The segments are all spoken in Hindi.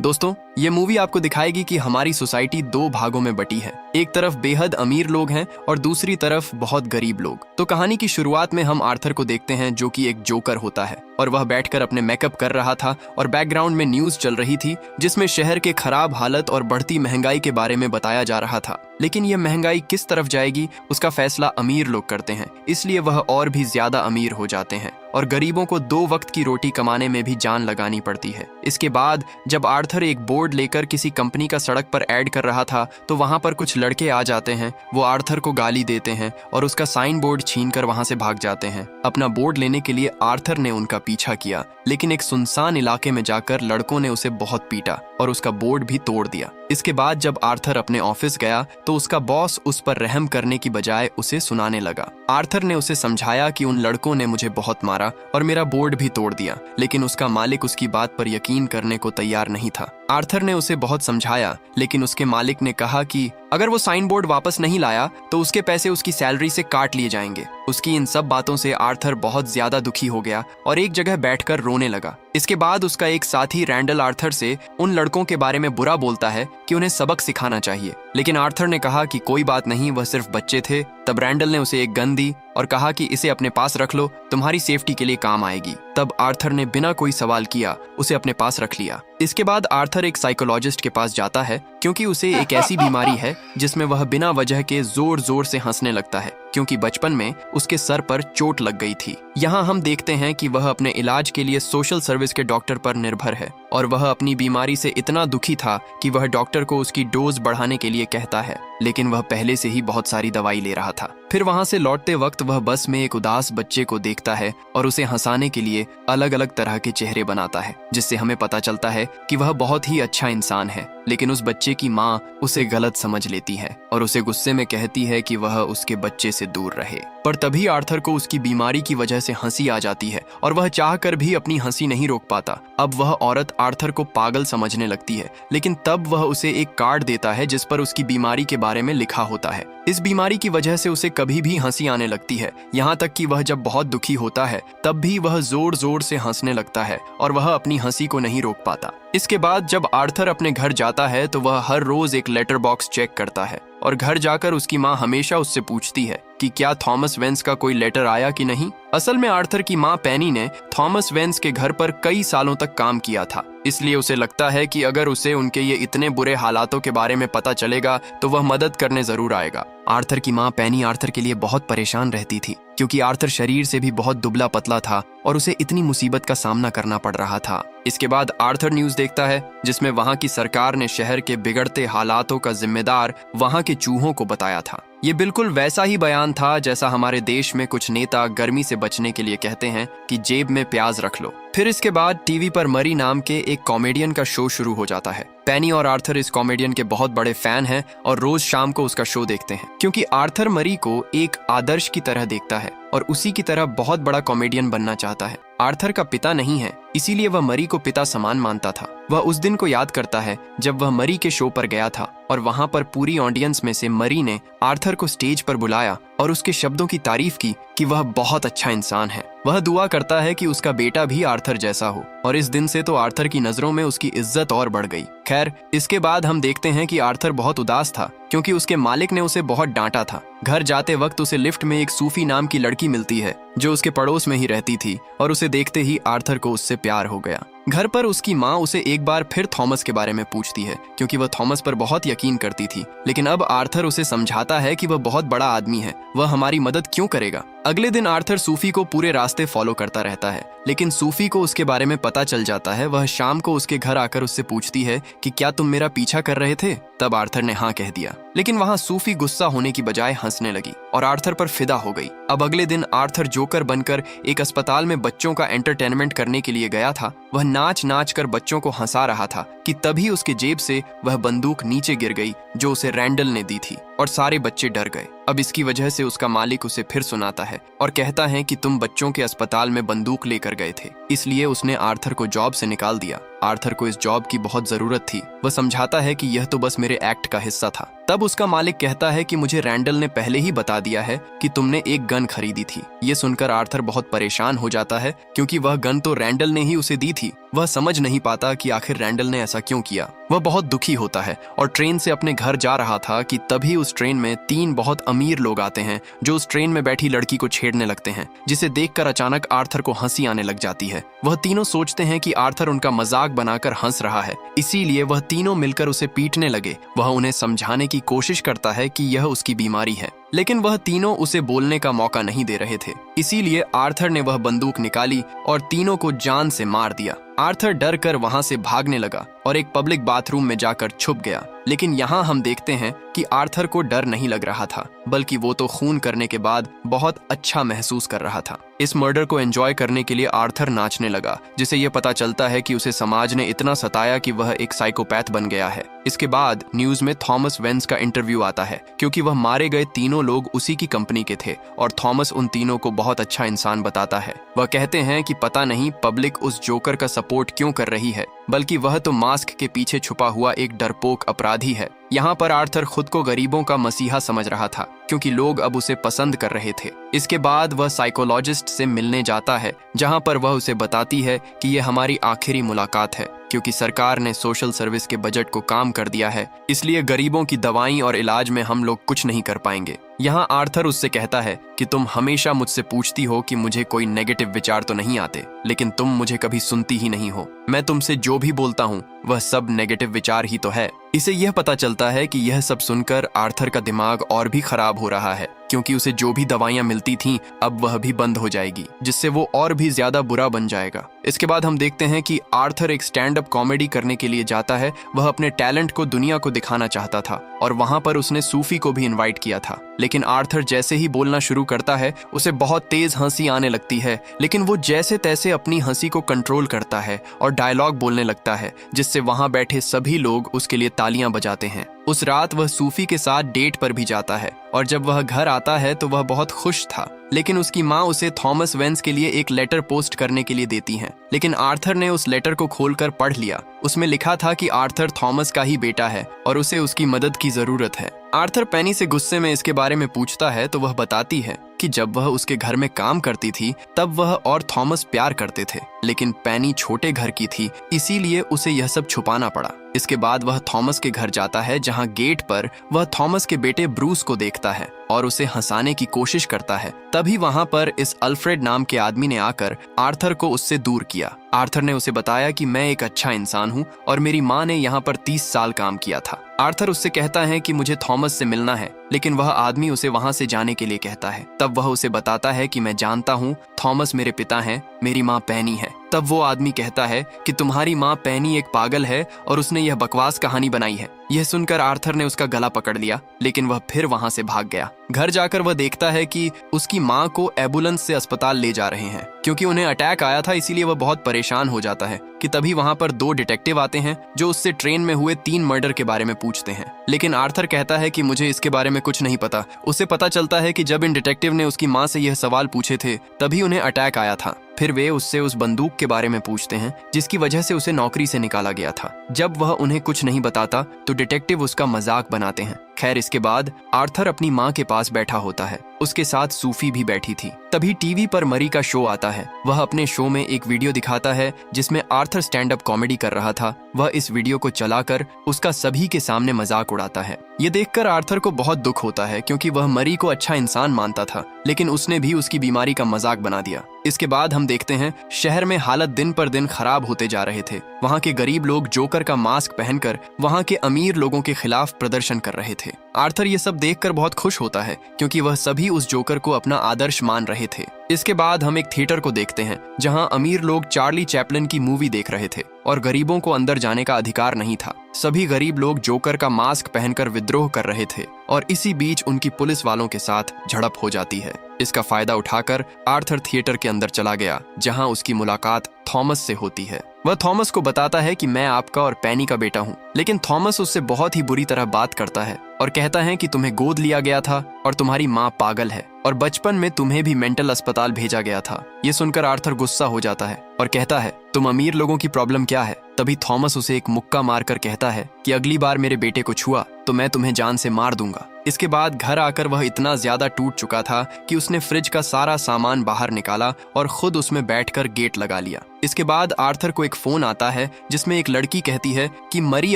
दोस्तों, ये मूवी आपको दिखाएगी कि हमारी सोसाइटी दो भागों में बटी है। एक तरफ बेहद अमीर लोग हैं और दूसरी तरफ बहुत गरीब लोग। तो कहानी की शुरुआत में हम आर्थर को देखते हैं, जो कि एक जोकर होता है और वह बैठकर अपने मेकअप कर रहा था और बैकग्राउंड में न्यूज चल रही थी जिसमें शहर के खराब हालत और बढ़ती महंगाई के बारे में बताया जा रहा था। लेकिन यह महंगाई किस तरफ जाएगी उसका फैसला अमीर लोग करते हैं, इसलिए वह और भी ज्यादा अमीर हो जाते हैं और गरीबों को 2 वक्त की रोटी कमाने में भी जान लगानी पड़ती है। इसके बाद जब आर्थर एक बोर्ड लेकर किसी कंपनी का सड़क पर ऐड कर रहा था तो वहां पर कुछ लड़के आ जाते हैं। वो आर्थर को गाली देते हैं और उसका साइन बोर्ड छीनकर वहां से भाग जाते हैं। अपना बोर्ड लेने के लिए आर्थर ने उनका पीछा किया, लेकिन एक सुनसान इलाके में जाकर लड़कों ने उसे बहुत पीटा और उसका बोर्ड भी तोड़ दिया। इसके बाद जब आर्थर अपने ऑफिस गया तो उसका बॉस उस पर रहम करने की बजाय उसे सुनाने लगा। आर्थर ने उसे समझाया कि उन लड़कों ने मुझे बहुत मारा और मेरा बोर्ड भी तोड़ दिया, लेकिन उसका मालिक उसकी बात पर यकीन करने को तैयार नहीं था। आर्थर ने उसे बहुत समझाया, लेकिन उसके मालिक ने कहा कि अगर वो साइन बोर्ड वापस नहीं लाया तो उसके पैसे उसकी सैलरी से काट लिए जाएंगे। उसकी इन सब बातों से आर्थर बहुत ज्यादा दुखी हो गया और एक जगह बैठकर रोने लगा। इसके बाद उसका एक साथी रैंडल आर्थर से उन लड़कों के बारे में बुरा बोलता है कि उन्हें सबक सिखाना चाहिए, लेकिन आर्थर ने कहा कि कोई बात नहीं, वह सिर्फ बच्चे थे। तब रैंडल ने उसे एक गन दी और कहा कि इसे अपने पास रख लो, तुम्हारी सेफ्टी के लिए काम आएगी। तब आर्थर ने बिना कोई सवाल किया उसे अपने पास रख लिया। इसके बाद आर्थर एक साइकोलॉजिस्ट के पास जाता है, क्योंकि उसे एक ऐसी बीमारी है जिसमें वह बिना वजह के जोर जोर से हंसने लगता है, क्योंकि बचपन में उसके सर पर चोट लग गई थी। यहाँ हम देखते हैं कि वह अपने इलाज के लिए सोशल सर्विस के डॉक्टर पर निर्भर है और वह अपनी बीमारी से इतना दुखी था कि वह डॉक्टर को उसकी डोज बढ़ाने के लिए कहता है, लेकिन वह पहले से ही बहुत सारी दवाई ले रहा था। फिर वहां से लौटते वक्त वह बस में एक उदास बच्चे को देखता है और उसे हंसाने के लिए अलग अलग तरह के चेहरे बनाता है, जिससे हमें पता चलता है कि वह बहुत ही अच्छा इंसान है। लेकिन उस बच्चे की माँ उसे गलत समझ लेती है और उसे गुस्से में कहती है कि वह उसके बच्चे से दूर रहे। पर तभी आर्थर को उसकी बीमारी की वजह से हंसी आ जाती है और वह चाहकर भी अपनी हंसी नहीं रोक पाता। अब वह औरत आर्थर को पागल समझने लगती है, लेकिन तब वह उसे एक कार्ड देता है जिस पर उसकी बीमारी के बारे में लिखा होता है। इस बीमारी की वजह से उसे कभी भी हंसी आने लगती है, यहाँ तक कि वह जब बहुत दुखी होता है तब भी वह जोर जोर से हंसने लगता है और वह अपनी हंसी को नहीं रोक पाता। इसके बाद जब आर्थर अपने घर जाता है तो वह हर रोज एक लेटर बॉक्स चेक करता है और घर जाकर उसकी माँ हमेशा उससे पूछती है कि क्या थॉमस वेंस का कोई लेटर आया कि नहीं। असल में आर्थर की माँ पेनी ने थॉमस वेंस के घर पर कई सालों तक काम किया था, इसलिए उसे लगता है कि अगर उसे उनके ये इतने बुरे हालातों के बारे में पता चलेगा तो वह मदद करने जरूर आएगा। आर्थर की माँ पेनी आर्थर के लिए बहुत परेशान रहती थी, क्योंकि आर्थर शरीर से भी बहुत दुबला पतला था और उसे इतनी मुसीबत का सामना करना पड़ रहा था। इसके बाद आर्थर न्यूज देखता है जिसमें वहां की सरकार ने शहर के बिगड़ते हालातों का जिम्मेदार वहां के चूहों को बताया था। ये बिल्कुल वैसा ही बयान था जैसा हमारे देश में कुछ नेता गर्मी से बचने के लिए कहते हैं कि जेब में प्याज रख लो। फिर इसके बाद टीवी पर मरी नाम के एक कॉमेडियन का शो शुरू हो जाता है। पेनी और आर्थर इस कॉमेडियन के बहुत बड़े फैन हैं और रोज शाम को उसका शो देखते हैं, क्योंकि आर्थर मरी को एक आदर्श की तरह देखता है और उसी की तरह बहुत बड़ा कॉमेडियन बनना चाहता है। आर्थर का पिता नहीं है, इसीलिए वह मरी को पिता समान मानता था। वह उस दिन को याद करता है जब वह मरी के शो पर गया था और वहां पर पूरी ऑडियंस में से मरी ने आर्थर को स्टेज पर बुलाया और उसके शब्दों की तारीफ की कि वह बहुत अच्छा इंसान है। वह दुआ करता है कि उसका बेटा भी आर्थर जैसा हो और इस दिन से तो आर्थर की नजरों में उसकी इज्जत और बढ़ गई। खैर, इसके बाद हम देखते हैं कि आर्थर बहुत उदास था, क्योंकि उसके मालिक ने उसे बहुत डांटा था। घर जाते वक्त उसे लिफ्ट में एक सूफी नाम की लड़की मिलती है जो उसके पड़ोस में ही रहती थी और उसे देखते ही आर्थर को उससे प्यार हो गया। घर पर उसकी माँ उसे एक बार फिर थॉमस के बारे में पूछती है, क्योंकि वह थॉमस पर बहुत यकीन करती थी। लेकिन अब आर्थर उसे समझाता है कि वह बहुत बड़ा आदमी है, वह हमारी मदद क्यों करेगा। अगले दिन आर्थर सूफी को पूरे रास्ते फॉलो करता रहता है, लेकिन सूफी को उसके बारे में पता चल जाता है। वह शाम को उसके घर आकर उससे पूछती है कि क्या तुम मेरा पीछा कर रहे थे। तब आर्थर ने हाँ कह दिया, लेकिन वहाँ सूफी गुस्सा होने की बजाय हंसने लगी और आर्थर पर फिदा हो गई। अब अगले दिन आर्थर जोकर बनकर एक अस्पताल में बच्चों का एंटरटेनमेंट करने के लिए गया था। वह नाच नाच कर बच्चों को हंसा रहा था कि तभी उसके जेब से वह बंदूक नीचे गिर गई जो उसे रैंडल ने दी थी और सारे बच्चे डर गए। अब इसकी वजह से उसका मालिक उसे फिर सुनाता है और कहता है कि तुम बच्चों के अस्पताल में बंदूक लेकर गए थे, इसलिए उसने आर्थर को जॉब से निकाल दिया। आर्थर को इस जॉब की बहुत जरूरत थी। वह समझाता है कि यह तो बस मेरे एक्ट का हिस्सा था। तब उसका मालिक कहता है कि मुझे रैंडल ने पहले ही बता दिया है कि तुमने एक गन खरीदी थी। ये सुनकर आर्थर बहुत परेशान हो जाता है क्योंकि वह गन तो रैंडल ने ही उसे दी थी। वह समझ नहीं पाता कि आखिर रैंडल ने ऐसा क्यों किया। वह बहुत दुखी होता है और ट्रेन से अपने घर जा रहा था कि तभी उस ट्रेन में 3 बहुत अमीर लोग आते हैं जो उस ट्रेन में बैठी लड़की को छेड़ने लगते हैं, जिसे देखकर अचानक आर्थर को हंसी आने लग जाती है। वह तीनों सोचते हैं कि आर्थर उनका मजाक बनाकर हंस रहा है, इसीलिए वह तीनों मिलकर उसे पीटने लगे। वह उन्हें समझाने की कोशिश करता है कि यह उसकी बीमारी है, लेकिन वह तीनों उसे बोलने का मौका नहीं दे रहे थे। इसीलिए आर्थर ने वह बंदूक निकाली और तीनों को जान से मार दिया। आर्थर डर कर वहां से भागने लगा और एक पब्लिक बाथरूम में जाकर छुप गया। लेकिन यहाँ हम देखते हैं कि आर्थर को डर नहीं लग रहा था, बल्कि वो तो खून करने के बाद बहुत अच्छा महसूस कर रहा था। इस मर्डर को एंजॉय करने के लिए आर्थर नाचने लगा, जिसे ये पता चलता है कि उसे समाज ने इतना सताया कि वह एक साइकोपैथ बन गया है। इसके बाद न्यूज में थॉमस वेंस का इंटरव्यू आता है, क्योंकि वह मारे गए तीनों लोग उसी की कंपनी के थे और थॉमस उन तीनों को बहुत अच्छा इंसान बताता है। वह कहते हैं कि पता नहीं पब्लिक उस जोकर का सपोर्ट क्यों कर रही है, बल्कि वह तो मास्क के पीछे छुपा हुआ एक डरपोक अपराधी है। यहाँ पर आर्थर खुद को गरीबों का मसीहा समझ रहा था, क्योंकि लोग अब उसे पसंद कर रहे थे। इसके बाद वह साइकोलॉजिस्ट से मिलने जाता है, जहाँ पर वह उसे बताती है कि यह हमारी आखिरी मुलाकात है, क्योंकि सरकार ने सोशल सर्विस के बजट को काम कर दिया है, इसलिए गरीबों की दवाई और इलाज में हम लोग कुछ नहीं कर पाएंगे। यहाँ आर्थर उससे कहता है कि तुम हमेशा मुझसे पूछती हो कि मुझे कोई नेगेटिव विचार तो नहीं आते, लेकिन तुम मुझे कभी सुनती ही नहीं हो। मैं तुमसे जो भी बोलता हूँ वह सब नेगेटिव विचार ही तो है। इसे यह पता चलता है कि यह सब सुनकर आर्थर का दिमाग और भी खराब हो रहा है, क्योंकि उसे जो भी दवाइयां मिलती थीं अब वह भी बंद हो जाएगी, जिससे वो और भी ज्यादा बुरा बन जाएगा। इसके बाद हम देखते हैं कि आर्थर एक स्टैंड अप कॉमेडी करने के लिए जाता है। वह अपने टैलेंट को दुनिया को दिखाना चाहता था और वहां पर उसने सूफी को भी इन्वाइट किया था। लेकिन आर्थर जैसे ही बोलना शुरू करता है उसे बहुत तेज हंसी आने लगती है, लेकिन वो जैसे तैसे अपनी हंसी को कंट्रोल करता है और डायलॉग बोलने लगता है, जिससे वहां बैठे सभी लोग उसके लिए तालियां बजाते हैं। उस रात वह सूफी के साथ डेट पर भी जाता है और जब वह घर आता है तो वह बहुत खुश था, लेकिन उसकी माँ उसे थॉमस वेंस के लिए एक लेटर पोस्ट करने के लिए देती हैं। लेकिन आर्थर ने उस लेटर को खोलकर पढ़ लिया। उसमें लिखा था कि आर्थर थॉमस का ही बेटा है और उसे उसकी मदद की जरूरत है। आर्थर पेनी से गुस्से में इसके बारे में पूछता है तो वह बताती है कि जब वह उसके घर में काम करती थी तब वह और थॉमस प्यार करते थे, लेकिन पेनी छोटे घर की थी, इसीलिए उसे यह सब छुपाना पड़ा। इसके बाद वह थॉमस के घर जाता है, जहां गेट पर वह थॉमस के बेटे ब्रूस को देखता है और उसे हंसाने की कोशिश करता है। तभी वहां पर इस अल्फ्रेड नाम के आदमी ने आकर आर्थर को उससे दूर किया। आर्थर ने उसे बताया कि मैं एक अच्छा इंसान हूं और मेरी माँ ने यहाँ पर 30 साल काम किया था। आर्थर उससे कहता है कि मुझे थॉमस से मिलना है, लेकिन वह आदमी उसे वहां से जाने के लिए कहता है। तब वह उसे बताता है कि मैं जानता हूँ थॉमस मेरे पिता हैं, मेरी माँ पेनी है। तब वो आदमी कहता है कि तुम्हारी माँ पेनी एक पागल है और उसने यह बकवास कहानी बनाई है। यह सुनकर आर्थर ने उसका गला पकड़ लिया, लेकिन वह फिर वहां से भाग गया। घर जाकर वह देखता है कि उसकी माँ को एम्बुलेंस से अस्पताल ले जा रहे हैं, क्योंकि उन्हें अटैक आया था, इसीलिए वह बहुत परेशान हो जाता है कि तभी वहां पर 2 डिटेक्टिव आते हैं जो उससे ट्रेन में हुए 3 मर्डर के बारे में पूछते हैं। लेकिन आर्थर कहता है कि मुझे इसके बारे में कुछ नहीं पता। उसे पता चलता है कि जब इन डिटेक्टिव ने उसकी माँ से यह सवाल पूछे थे तभी उन्हें अटैक आया था। फिर वे उससे उस बंदूक के बारे में पूछते हैं जिसकी वजह से उसे नौकरी से निकाला गया था। जब वह उन्हें कुछ नहीं बताता तो डिटेक्टिव उसका मजाक बनाते हैं। खैर, इसके बाद आर्थर अपनी माँ के पास बैठा होता है, उसके साथ सूफी भी बैठी थी। तभी टीवी पर मरी का शो आता है। वह अपने शो में एक वीडियो दिखाता है जिसमें आर्थर स्टैंड अप कॉमेडी कर रहा था। वह इस वीडियो को चलाकर उसका सभी के सामने मजाक उड़ाता है। ये देखकर आर्थर को बहुत दुख होता है, क्योंकि वह मरी को अच्छा इंसान मानता था, लेकिन उसने भी उसकी बीमारी का मजाक बना दिया। इसके बाद हम देखते हैं शहर में हालत दिन पर दिन खराब होते जा रहे थे। वहाँ के गरीब लोग जोकर का मास्क पहनकर वहाँ के अमीर लोगों के खिलाफ प्रदर्शन कर रहे थे। आर्थर ये सब देखकर बहुत खुश होता है, क्योंकि वह सभी उस जोकर को अपना आदर्श मान रहे थे। इसके बाद हम एक थिएटर को देखते हैं जहां अमीर लोग चार्ली चैपलिन की मूवी देख रहे थे और गरीबों को अंदर जाने का अधिकार नहीं था। सभी गरीब लोग जोकर का मास्क पहनकर विद्रोह कर रहे थे और इसी बीच उनकी पुलिस वालों के साथ झड़प हो जाती है। इसका फायदा उठाकर आर्थर थिएटर के अंदर चला गया, जहां उसकी मुलाकात थॉमस से होती है। वह थॉमस को बताता है कि मैं आपका और पेनी का बेटा हूँ, लेकिन थॉमस उससे बहुत ही बुरी तरह बात करता है और कहता है कि तुम्हें गोद लिया गया था और तुम्हारी माँ पागल है और बचपन में तुम्हें भी मेंटल अस्पताल भेजा गया था। ये सुनकर आर्थर गुस्सा हो जाता है और कहता है, तुम अमीर लोगों की प्रॉब्लम क्या है? तभी थॉमस उसे एक मुक्का मारकर कहता है कि अगली बार मेरे बेटे को छुआ तो मैं तुम्हें जान से मार दूंगा। इसके बाद घर आकर वह इतना ज्यादा टूट चुका था कि उसने फ्रिज का सारा सामान बाहर निकाला और खुद उसमें बैठकर गेट लगा लिया। इसके बाद आर्थर को एक फोन आता है जिसमें एक लड़की कहती है कि मरी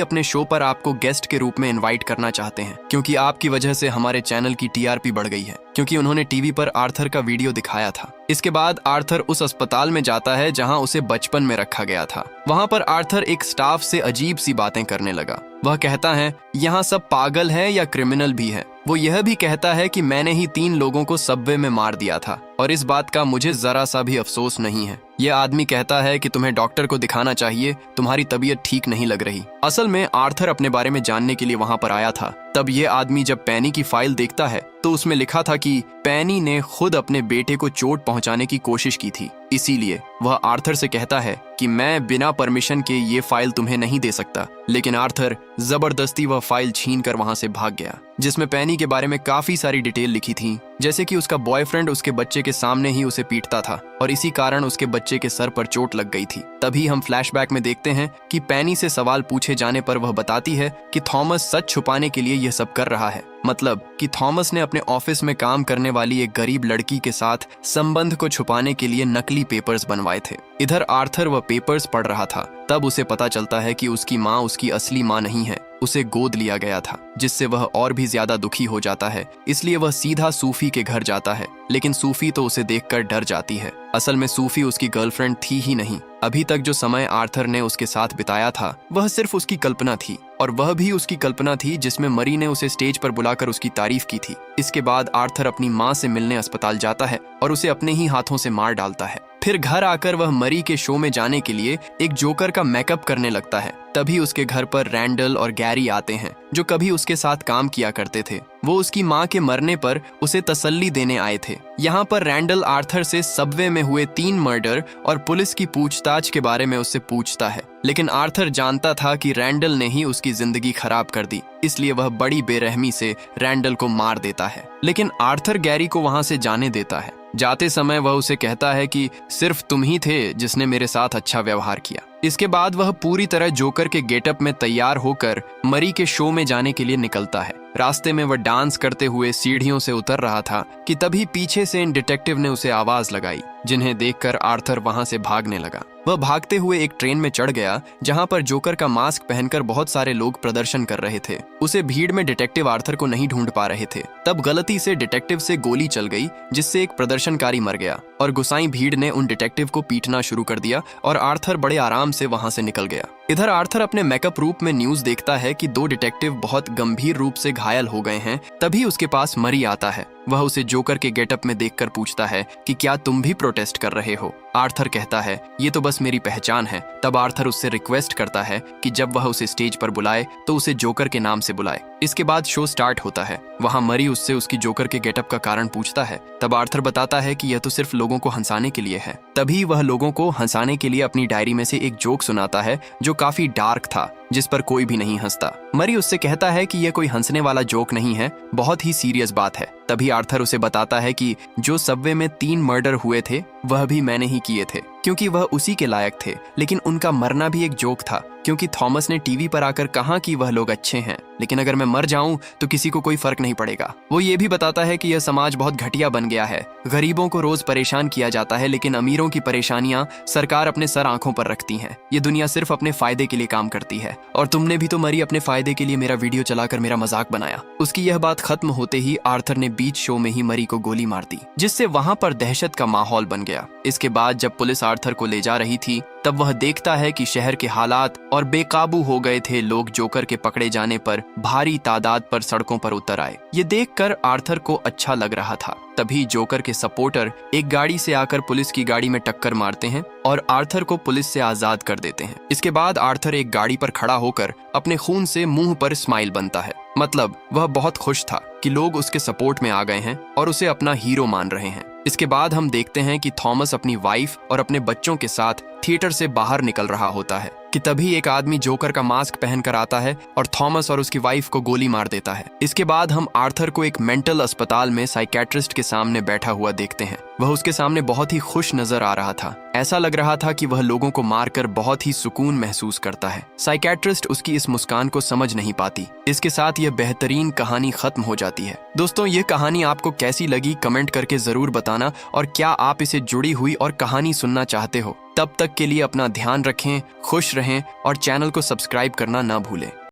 अपने शो पर आपको गेस्ट के रूप में इनवाइट करना चाहते हैं, क्योंकि आपकी वजह से हमारे चैनल की टीआरपी बढ़ गई है, क्योंकि उन्होंने टीवी पर आर्थर का वीडियो दिखाया था। इसके बाद आर्थर उस अस्पताल में जाता है जहां उसे बचपन में रखा गया था। वहां पर आर्थर एक स्टाफ से अजीब सी बातें करने लगा। वह कहता है यहाँ सब पागल है या क्रिमिनल भी है। वो यह भी कहता है कि मैंने ही 3 लोगों को सबवे में मार दिया था और इस बात का मुझे जरा सा भी अफसोस नहीं है। यह आदमी कहता है कि तुम्हें डॉक्टर को दिखाना चाहिए, तुम्हारी तबीयत ठीक नहीं लग रही। असल में आर्थर अपने बारे में जानने के लिए वहां पर आया था। तब यह आदमी जब पैनी की फाइल देखता है तो उसमें लिखा था कि पैनी ने खुद अपने बेटे को चोट पहुंचाने की कोशिश की थी। इसीलिए वह आर्थर से कहता है कि मैं बिना परमिशन के ये फाइल तुम्हें नहीं दे सकता। लेकिन आर्थर जबरदस्ती वह फाइल छीन कर वहां से भाग गया, जिसमें पैनी के बारे में काफी सारी डिटेल लिखी थी, जैसे कि उसका बॉयफ्रेंड उसके बच्चे के सामने ही उसे पीटता था और इसी कारण उसके बच्चे के सर पर चोट लग गई थी। तभी हम फ्लैशबैक में देखते हैं कि पैनी से सवाल पूछे जाने पर वह बताती है कि थॉमस सच छुपाने के लिए यह सब कर रहा है। मतलब कि थॉमस ने अपने ऑफिस में काम करने वाली एक गरीब लड़की के साथ संबंध को छुपाने के लिए नकली पेपर्स बनवाए थे। इधर आर्थर वह पेपर्स पढ़ रहा था, तब उसे पता चलता है कि उसकी माँ उसकी असली माँ नहीं है, उसे गोद लिया गया था, जिससे वह और भी ज्यादा दुखी हो जाता है। इसलिए वह सीधा सूफी के घर जाता है, लेकिन सूफी तो उसे देखकर डर जाती है। असल में सूफी उसकी गर्लफ्रेंड थी ही नहीं। अभी तक जो समय आर्थर ने उसके साथ बिताया था वह सिर्फ उसकी कल्पना थी, और वह भी उसकी कल्पना थी जिसमें मरी ने उसे स्टेज पर बुलाकर उसकी तारीफ की थी। इसके बाद आर्थर अपनी माँ से मिलने अस्पताल जाता है और उसे अपने ही हाथों से मार डालता है। फिर घर आकर वह मरी के शो में जाने के लिए एक जोकर का मेकअप करने लगता है। तभी उसके घर पर रैंडल और गैरी आते हैं, जो कभी उसके साथ काम किया करते थे। वो उसकी माँ के मरने पर उसे तसल्ली देने आए थे। यहाँ पर रैंडल आर्थर से सबवे में हुए 3 मर्डर और पुलिस की पूछताछ के बारे में उससे पूछता है, लेकिन आर्थर जानता था कि रैंडल ने ही उसकी जिंदगी खराब कर दी, इसलिए वह बड़ी बेरहमी से रैंडल को मार देता है। लेकिन आर्थर गैरी को वहां से जाने देता है। जाते समय वह उसे कहता है कि सिर्फ तुम ही थे जिसने मेरे साथ अच्छा व्यवहार किया। इसके बाद वह पूरी तरह जोकर के गेटअप में तैयार होकर मरी के शो में जाने के लिए निकलता है। रास्ते में वह डांस करते हुए सीढ़ियों से उतर रहा था कि तभी पीछे से इन डिटेक्टिव ने उसे आवाज लगाई, जिन्हें देखकर आर्थर वहां से भागने लगा। वह भागते हुए एक ट्रेन में चढ़ गया जहां पर जोकर का मास्क पहनकर बहुत सारे लोग प्रदर्शन कर रहे थे। उसे भीड़ में डिटेक्टिव आर्थर को नहीं ढूंढ पा रहे थे। तब गलती से डिटेक्टिव से गोली चल गई, जिससे एक प्रदर्शनकारी मर गया और गुसाई भीड़ ने उन डिटेक्टिव को पीटना शुरू कर दिया और आर्थर बड़े आराम से वहां से निकल गया। इधर आर्थर अपने मेकअप रूप में न्यूज देखता है कि 2 डिटेक्टिव बहुत गंभीर रूप से घायल हो गए हैं। तभी उसके पास मरी आता है। वह उसे जोकर के गेटअप में देखकर पूछता है कि क्या तुम भी प्रोटेस्ट कर रहे हो। आर्थर कहता है ये तो बस मेरी पहचान है। तब आर्थर उससे रिक्वेस्ट करता है कि जब वह उसे स्टेज पर बुलाए तो उसे जोकर के नाम से बुलाए। इसके बाद शो स्टार्ट होता है। वहां मरी उससे उसकी जोकर के गेटअप का कारण पूछता है। तब आर्थर बताता है कि यह तो सिर्फ लोगों को हंसाने के लिए है। तभी वह लोगों को हंसाने के लिए अपनी डायरी में से एक जोक सुनाता है जो काफी डार्क था, जिस पर कोई भी नहीं हंसता। मरी उससे कहता है कि यह कोई हंसने वाला जोक नहीं है, बहुत ही सीरियस बात है। तभी आर्थर उसे बताता है कि जो सबवे में 3 मर्डर हुए थे वह भी मैंने ही किए थे, क्योंकि वह उसी के लायक थे। लेकिन उनका मरना भी एक जोक था, क्योंकि थॉमस ने टीवी पर आकर कहा कि वह लोग अच्छे हैं, लेकिन अगर मैं मर जाऊं तो किसी को कोई फर्क नहीं पड़ेगा। वो ये भी बताता है कि यह समाज बहुत घटिया बन गया है। गरीबों को रोज परेशान किया जाता है, लेकिन अमीरों की परेशानियां सरकार अपने सर आंखों पर रखती है। ये दुनिया सिर्फ अपने फायदे के लिए काम करती है, और तुमने भी तो मरी अपने फायदे के लिए मेरा वीडियो चलाकर मेरा मजाक बनाया। उसकी यह बात खत्म होते ही आर्थर ने बीच शो में ही मरी को गोली मार दी, जिससे वहां पर दहशत का माहौल बन गया। इसके बाद जब पुलिस आर्थर को ले जा रही थी तब वह देखता है कि शहर के हालात और बेकाबू हो गए थे। लोग जोकर के पकड़े जाने पर भारी तादाद पर सड़कों पर उतर आए। ये देखकर आर्थर को अच्छा लग रहा था। तभी जोकर के सपोर्टर एक गाड़ी से आकर पुलिस की गाड़ी में टक्कर मारते हैं और आर्थर को पुलिस से आजाद कर देते हैं। इसके बाद आर्थर एक गाड़ी पर खड़ा होकर अपने खून से मुंह पर स्माइल बनता है। मतलब वह बहुत खुश था कि लोग उसके सपोर्ट में आ गए हैं और उसे अपना हीरो मान रहे हैं। इसके बाद हम देखते हैं कि थॉमस अपनी वाइफ और अपने बच्चों के साथ थिएटर से बाहर निकल रहा होता है कि तभी एक आदमी जोकर का मास्क पहनकर आता है और थॉमस और उसकी वाइफ को गोली मार देता है। इसके बाद हम आर्थर को एक मेंटल अस्पताल में साइकेट्रिस्ट के सामने बैठा हुआ देखते हैं। वह उसके सामने बहुत ही खुश नजर आ रहा था। ऐसा लग रहा था कि वह लोगों को मारकर बहुत ही सुकून महसूस करता है। साइकेट्रिस्ट उसकी इस मुस्कान को समझ नहीं पाती। इसके साथ यह बेहतरीन कहानी खत्म हो जाती है। दोस्तों, यह कहानी आपको कैसी लगी कमेंट करके जरूर बताना, और क्या आप इसे जुड़ी हुई और कहानी सुनना चाहते हो। तब तक के लिए अपना ध्यान रखें, खुश रहें और चैनल को सब्सक्राइब करना ना भूलें।